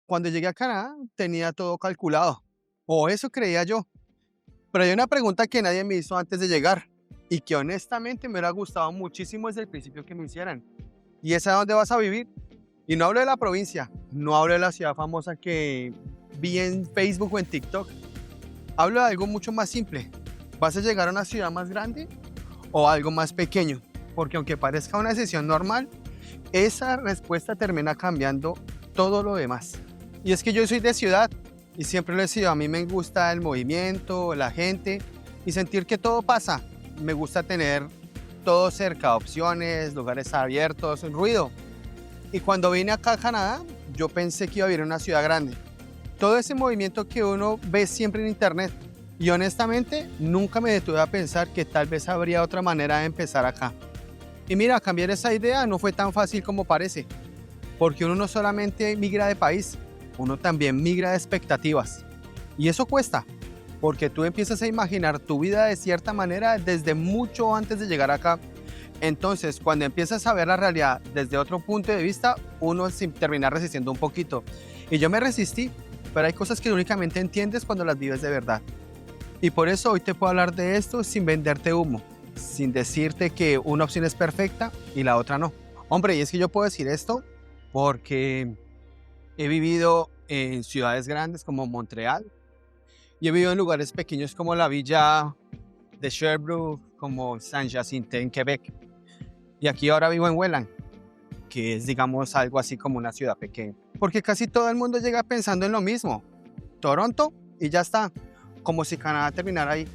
Cuando llegué a Canadá tenía todo calculado, o eso creía yo, pero hay una pregunta que nadie me hizo antes de llegar y que honestamente me hubiera gustado muchísimo desde el principio que me hicieran. ¿Y es a dónde vas a vivir? Y no hablo de la provincia, no hablo de la ciudad famosa que vi en Facebook o en TikTok. Hablo de algo mucho más simple. ¿Vas a llegar a una ciudad más grande o algo más pequeño? Porque aunque parezca una decisión normal, esa respuesta termina cambiando todo lo demás. Y es que yo soy de ciudad y siempre lo he sido. A mí me gusta el movimiento, la gente y sentir que todo pasa. Me gusta tener todo cerca, opciones, lugares abiertos, ruido. Y cuando vine acá a Canadá, yo pensé que iba a vivir en una ciudad grande. Todo ese movimiento que uno ve siempre en internet. Y honestamente, nunca me detuve a pensar que tal vez habría otra manera de empezar acá. Y mira, cambiar esa idea no fue tan fácil como parece, porque uno no solamente migra de país, uno también migra de expectativas. Y eso cuesta, porque tú empiezas a imaginar tu vida de cierta manera desde mucho antes de llegar acá. Entonces, cuando empiezas a ver la realidad desde otro punto de vista, uno termina resistiendo un poquito. Y yo me resistí, pero hay cosas que únicamente entiendes cuando las vives de verdad. Y por eso hoy te puedo hablar de esto sin venderte humo, sin decirte que una opción es perfecta y la otra no. Hombre, y es que yo puedo decir esto porque he vivido en ciudades grandes como Montreal y he vivido en lugares pequeños como la villa de Sherbrooke, como Saint-Hyacinthe en Quebec. Y aquí ahora vivo en Welland, que es, digamos, algo así como una ciudad pequeña. Porque casi todo el mundo llega pensando en lo mismo. Toronto y ya está, como si Canadá terminara ahí.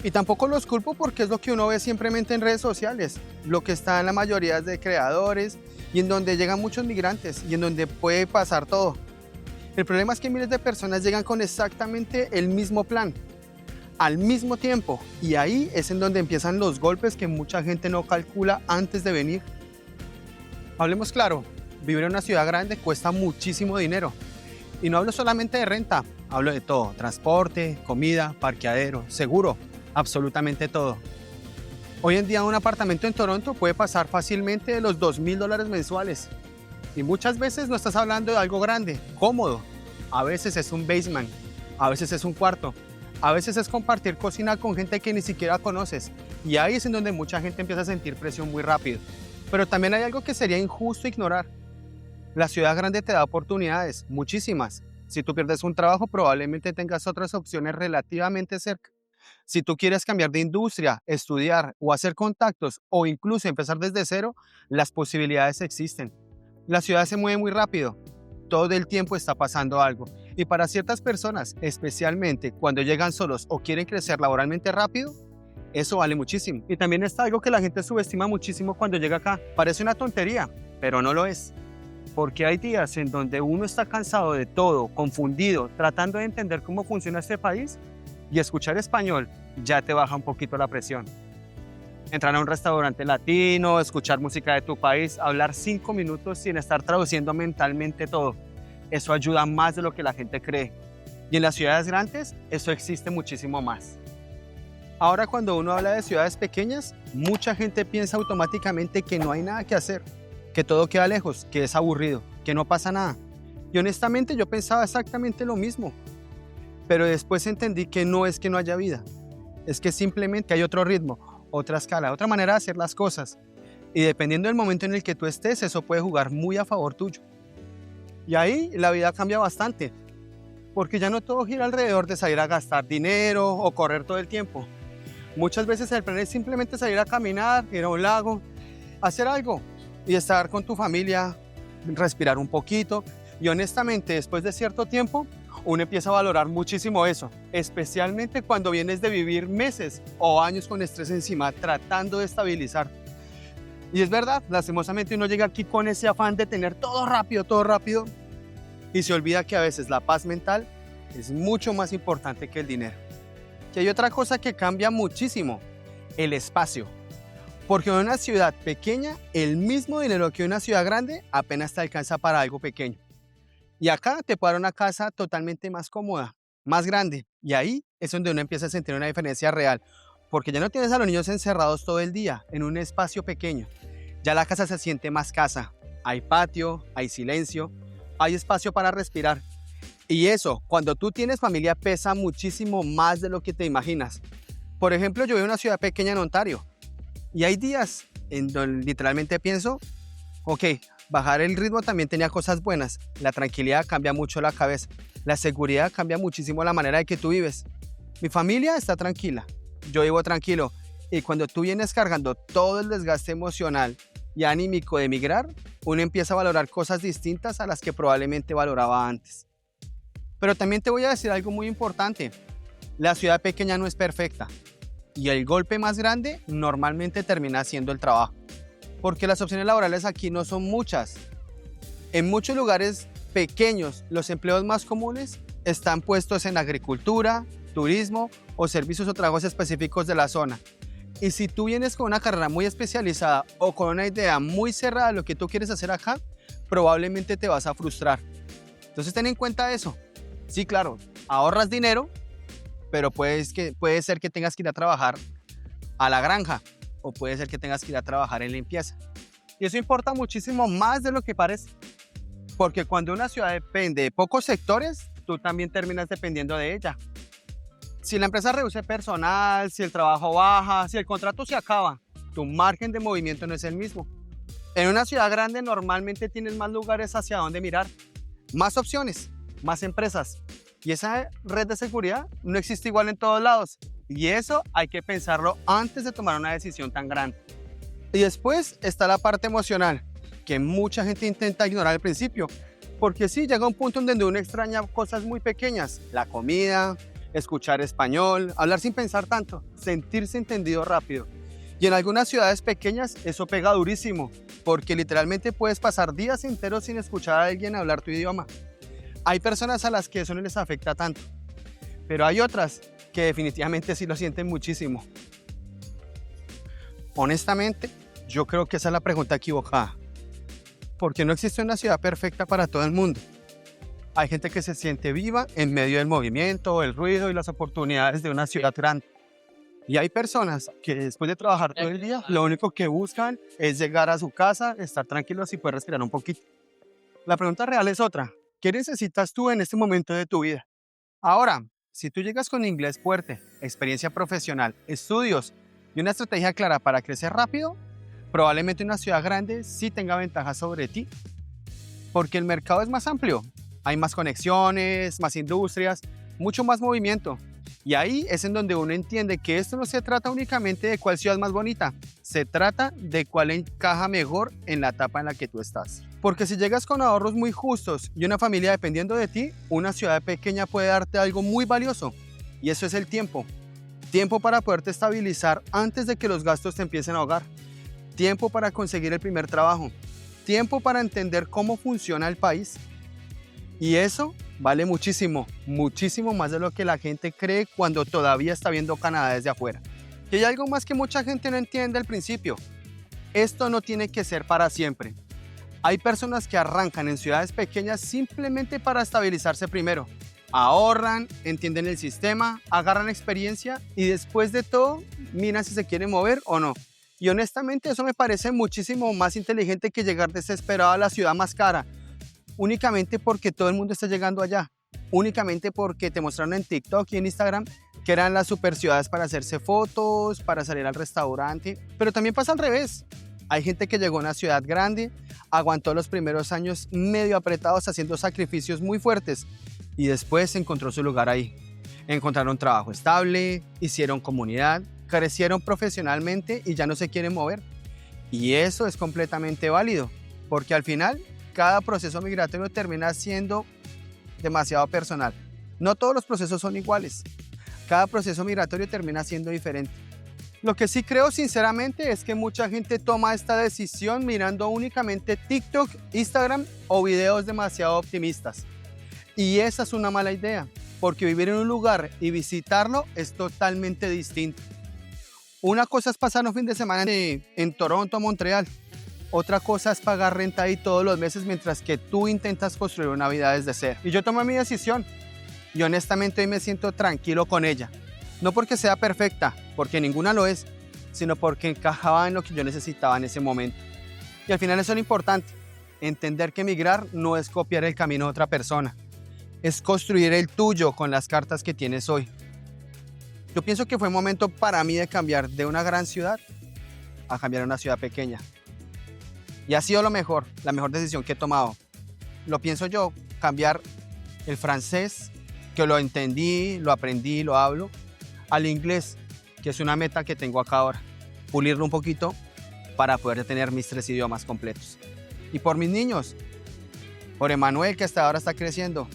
Y tampoco los culpo porque es lo que uno ve simplemente en redes sociales, lo que está en la mayoría de creadores y en donde llegan muchos migrantes y en donde puede pasar todo. El problema es que miles de personas llegan con exactamente el mismo plan, al mismo tiempo, y ahí es en donde empiezan los golpes que mucha gente no calcula antes de venir. Hablemos claro, vivir en una ciudad grande cuesta muchísimo dinero. Y no hablo solamente de renta, hablo de todo, transporte, comida, parqueadero, seguro, absolutamente todo. Hoy en día un apartamento en Toronto puede pasar fácilmente de los $2,000 mensuales. Y muchas veces no estás hablando de algo grande, cómodo. A veces es un basement, a veces es un cuarto, a veces es compartir cocina con gente que ni siquiera conoces. Y ahí es en donde mucha gente empieza a sentir presión muy rápido. Pero también hay algo que sería injusto ignorar. La ciudad grande te da oportunidades, muchísimas. Si tú pierdes un trabajo, probablemente tengas otras opciones relativamente cerca. Si tú quieres cambiar de industria, estudiar o hacer contactos o incluso empezar desde cero, las posibilidades existen. La ciudad se mueve muy rápido. Todo el tiempo está pasando algo. Y para ciertas personas, especialmente cuando llegan solos o quieren crecer laboralmente rápido, eso vale muchísimo. Y también está algo que la gente subestima muchísimo cuando llega acá. Parece una tontería, pero no lo es. Porque hay días en donde uno está cansado de todo, confundido, tratando de entender cómo funciona este país, y escuchar español ya te baja un poquito la presión. Entrar a un restaurante latino, escuchar música de tu país, hablar 5 minutos sin estar traduciendo mentalmente todo. Eso ayuda más de lo que la gente cree. Y en las ciudades grandes, eso existe muchísimo más. Ahora, cuando uno habla de ciudades pequeñas, mucha gente piensa automáticamente que no hay nada que hacer, que todo queda lejos, que es aburrido, que no pasa nada. Y honestamente yo pensaba exactamente lo mismo. Pero después entendí que no es que no haya vida, es que simplemente hay otro ritmo, otra escala, otra manera de hacer las cosas. Y dependiendo del momento en el que tú estés, eso puede jugar muy a favor tuyo. Y ahí la vida cambia bastante, porque ya no todo gira alrededor de salir a gastar dinero o correr todo el tiempo. Muchas veces el plan es simplemente salir a caminar, ir a un lago, hacer algo y estar con tu familia, respirar un poquito. Y honestamente, después de cierto tiempo, uno empieza a valorar muchísimo eso, especialmente cuando vienes de vivir meses o años con estrés encima, tratando de estabilizar. Y es verdad, lastimosamente uno llega aquí con ese afán de tener todo rápido, y se olvida que a veces la paz mental es mucho más importante que el dinero. Y hay otra cosa que cambia muchísimo, el espacio. Porque en una ciudad pequeña, el mismo dinero que en una ciudad grande apenas te alcanza para algo pequeño. Y acá te puedo dar una casa totalmente más cómoda, más grande. Y ahí es donde uno empieza a sentir una diferencia real. Porque ya no tienes a los niños encerrados todo el día en un espacio pequeño. Ya la casa se siente más casa. Hay patio, hay silencio. hay espacio para respirar. Y eso, cuando tú tienes familia, pesa muchísimo más de lo que te imaginas. Por ejemplo, yo vivo en una ciudad pequeña en Ontario y hay días en donde literalmente pienso, ok, bajar el ritmo también tenía cosas buenas. La tranquilidad cambia mucho la cabeza. La seguridad cambia muchísimo la manera de que tú vives. Mi familia está tranquila, yo vivo tranquilo. Y cuando tú vienes cargando todo el desgaste emocional y anímico de emigrar, uno empieza a valorar cosas distintas a las que probablemente valoraba antes. Pero también te voy a decir algo muy importante. La ciudad pequeña no es perfecta. Y el golpe más grande normalmente termina siendo el trabajo. Porque las opciones laborales aquí no son muchas. En muchos lugares pequeños, los empleos más comunes están puestos en agricultura, turismo o servicios o trabajos específicos de la zona. Y si tú vienes con una carrera muy especializada o con una idea muy cerrada de lo que tú quieres hacer acá, probablemente te vas a frustrar. Entonces ten en cuenta eso. Sí, claro, ahorras dinero, pero puede ser que tengas que ir a trabajar a la granja o puede ser que tengas que ir a trabajar en limpieza. Y eso importa muchísimo más de lo que parece, porque cuando una ciudad depende de pocos sectores, tú también terminas dependiendo de ella. Si la empresa reduce personal, si el trabajo baja, si el contrato se acaba, tu margen de movimiento no es el mismo. En una ciudad grande normalmente tienes más lugares hacia donde mirar, más opciones, más empresas. Y esa red de seguridad no existe igual en todos lados. Y eso hay que pensarlo antes de tomar una decisión tan grande. Y después está la parte emocional, que mucha gente intenta ignorar al principio. Porque sí, llega un punto en donde uno extraña cosas muy pequeñas. La comida, escuchar español, hablar sin pensar tanto, sentirse entendido rápido. Y en algunas ciudades pequeñas eso pega durísimo, porque literalmente puedes pasar días enteros sin escuchar a alguien hablar tu idioma. Hay personas a las que eso no les afecta tanto, pero hay otras que definitivamente sí lo sienten muchísimo. Honestamente, yo creo que esa es la pregunta equivocada, porque no existe una ciudad perfecta para todo el mundo. Hay gente que se siente viva en medio del movimiento, el ruido y las oportunidades de una ciudad grande. Y hay personas que después de trabajar todo el día, lo único que buscan es llegar a su casa, estar tranquilos y poder respirar un poquito. La pregunta real es otra. ¿Qué necesitas tú en este momento de tu vida? Ahora, si tú llegas con inglés fuerte, experiencia profesional, estudios y una estrategia clara para crecer rápido, probablemente una ciudad grande sí tenga ventajas sobre ti, porque el mercado es más amplio. Hay más conexiones, más industrias, mucho más movimiento. Y ahí es en donde uno entiende que esto no se trata únicamente de cuál ciudad es más bonita, se trata de cuál encaja mejor en la etapa en la que tú estás. Porque si llegas con ahorros muy justos y una familia dependiendo de ti, una ciudad pequeña puede darte algo muy valioso, y eso es el tiempo. Tiempo para poderte estabilizar antes de que los gastos te empiecen a ahogar. Tiempo para conseguir el primer trabajo. Tiempo para entender cómo funciona el país. Y eso vale muchísimo, muchísimo más de lo que la gente cree cuando todavía está viendo Canadá desde afuera. Y hay algo más que mucha gente no entiende al principio. Esto no tiene que ser para siempre. Hay personas que arrancan en ciudades pequeñas simplemente para estabilizarse primero. Ahorran, entienden el sistema, agarran experiencia y después de todo miran si se quieren mover o no. Y honestamente eso me parece muchísimo más inteligente que llegar desesperado a la ciudad más cara, únicamente porque todo el mundo está llegando allá, únicamente porque te mostraron en TikTok y en Instagram que eran las super ciudades para hacerse fotos, para salir al restaurante. Pero también pasa al revés. Hay gente que llegó a una ciudad grande, aguantó los primeros años medio apretados haciendo sacrificios muy fuertes y después encontró su lugar ahí. Encontraron trabajo estable, hicieron comunidad, crecieron profesionalmente y ya no se quieren mover. Y eso es completamente válido, porque al final cada proceso migratorio termina siendo demasiado personal. No todos los procesos son iguales. Cada proceso migratorio termina siendo diferente. Lo que sí creo sinceramente es que mucha gente toma esta decisión mirando únicamente TikTok, Instagram o videos demasiado optimistas. Y esa es una mala idea, porque vivir en un lugar y visitarlo es totalmente distinto. Una cosa es pasar un fin de semana en Toronto o Montreal. Otra cosa es pagar renta ahí todos los meses mientras que tú intentas construir una vida desde cero. Y yo tomé mi decisión y honestamente hoy me siento tranquilo con ella. No porque sea perfecta, porque ninguna lo es, sino porque encajaba en lo que yo necesitaba en ese momento. Y al final eso es lo importante. Entender que emigrar no es copiar el camino de otra persona, es construir el tuyo con las cartas que tienes hoy. Yo pienso que fue un momento para mí de cambiar de una gran ciudad a cambiar a una ciudad pequeña. Y ha sido la mejor decisión que he tomado. Lo pienso yo, cambiar el francés, que lo entendí, lo aprendí, lo hablo, al inglés, que es una meta que tengo acá ahora. Pulirlo un poquito para poder tener mis 3 idiomas completos. Y por mis niños, por Emanuel, que hasta ahora está creciendo,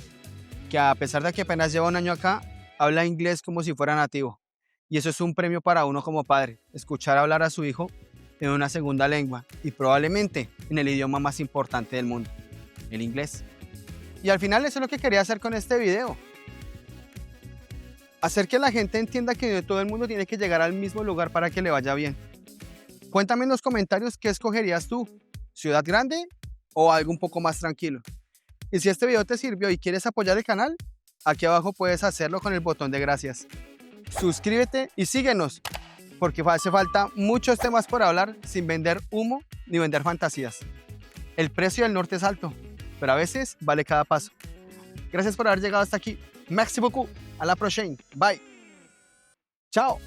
que a pesar de que apenas lleva un año acá, habla inglés como si fuera nativo. Y eso es un premio para uno como padre, escuchar hablar a su hijo en una segunda lengua y probablemente en el idioma más importante del mundo, el inglés. Y al final eso es lo que quería hacer con este video. Hacer que la gente entienda que todo el mundo tiene que llegar al mismo lugar para que le vaya bien. Cuéntame en los comentarios qué escogerías tú, ciudad grande o algo un poco más tranquilo. Y si este video te sirvió y quieres apoyar el canal, aquí abajo puedes hacerlo con el botón de gracias. Suscríbete y síguenos, porque hace falta muchos temas por hablar sin vender humo ni vender fantasías. El precio del norte es alto, pero a veces vale cada paso. Gracias por haber llegado hasta aquí. Merci beaucoup. A la prochaine. Bye. Chao.